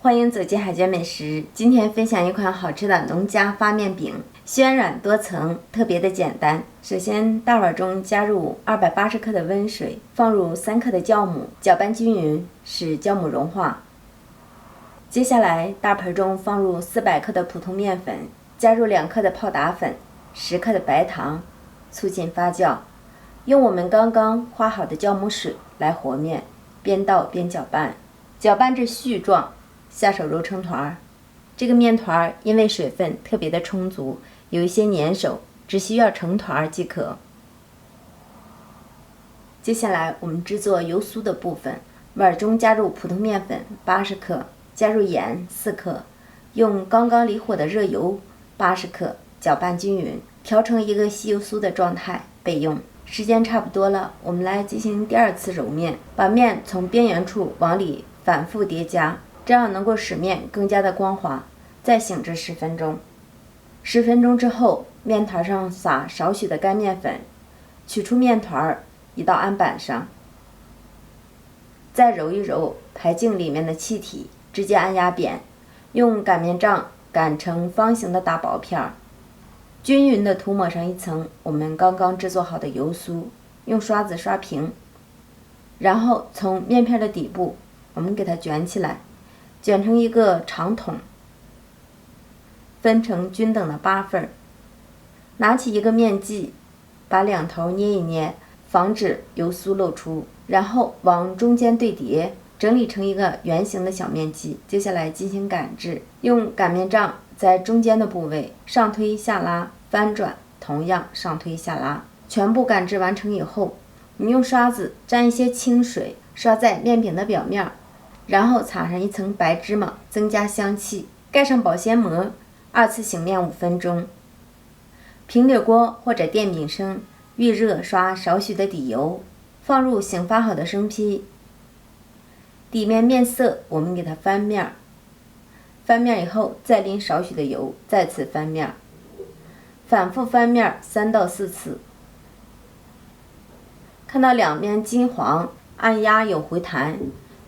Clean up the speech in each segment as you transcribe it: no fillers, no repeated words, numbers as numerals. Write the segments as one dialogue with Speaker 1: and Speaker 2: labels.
Speaker 1: 欢迎走进海娟美食。今天分享一款好吃的农家发面饼，暄软多层，特别的简单。首先，大碗中加入280克的温水，放入3克的酵母，搅拌均匀，使酵母融化。接下来，大盆中放入400克的普通面粉，加入2克的泡打粉，10克的白糖，促进发酵。用我们刚刚化好的酵母水来和面，边倒边搅拌，搅拌至絮状。下手揉成团儿，这个面团儿因为水分特别的充足，有一些粘手，只需要成团儿即可。接下来我们制作油酥的部分，碗中加入普通面粉80克，加入盐4克，用刚刚离火的热油80克，搅拌均匀，调成一个稀油酥的状态备用。时间差不多了，我们来进行第2次揉面，把面从边缘处往里反复叠加。这样能够使面更加的光滑。再醒至10分钟。10分钟之后，面团上撒少许的干面粉，取出面团移到案板上，再揉一揉，排净里面的气体，直接按压扁，用擀面杖擀成方形的大薄片，均匀的涂抹上一层我们刚刚制作好的油酥，用刷子刷平，然后从面片的底部我们给它卷起来。卷成一个长筒，分成均等的8份。拿起一个面剂，把两头捏一捏，防止油酥漏出，然后往中间对叠，整理成一个圆形的小面剂。接下来进行擀制，用擀面杖在中间的部位上推下拉，翻转，同样上推下拉。全部擀制完成以后，我们用刷子沾一些清水，刷在面饼的表面。然后撒上一层白芝麻，增加香气，盖上保鲜膜，2次醒面5分钟。平底锅或者电饼铛预热，刷少许的底油，放入醒发好的生坯，底面面色我们给它翻面，翻面以后再淋少许的油，再次翻面，反复翻面3到4次。看到两面金黄，按压有回弹，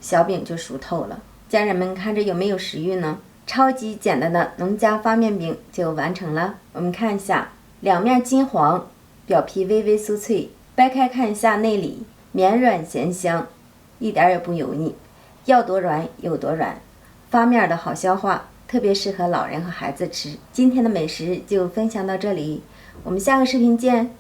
Speaker 1: 小饼就熟透了。家人们看着有没有食欲呢？超级简单的农家发面饼就完成了。我们看一下，两面金黄，表皮微微酥脆，掰开看一下内里，绵软咸香，一点也不油腻，要多软有多软。发面的好消化，特别适合老人和孩子吃。今天的美食就分享到这里，我们下个视频见。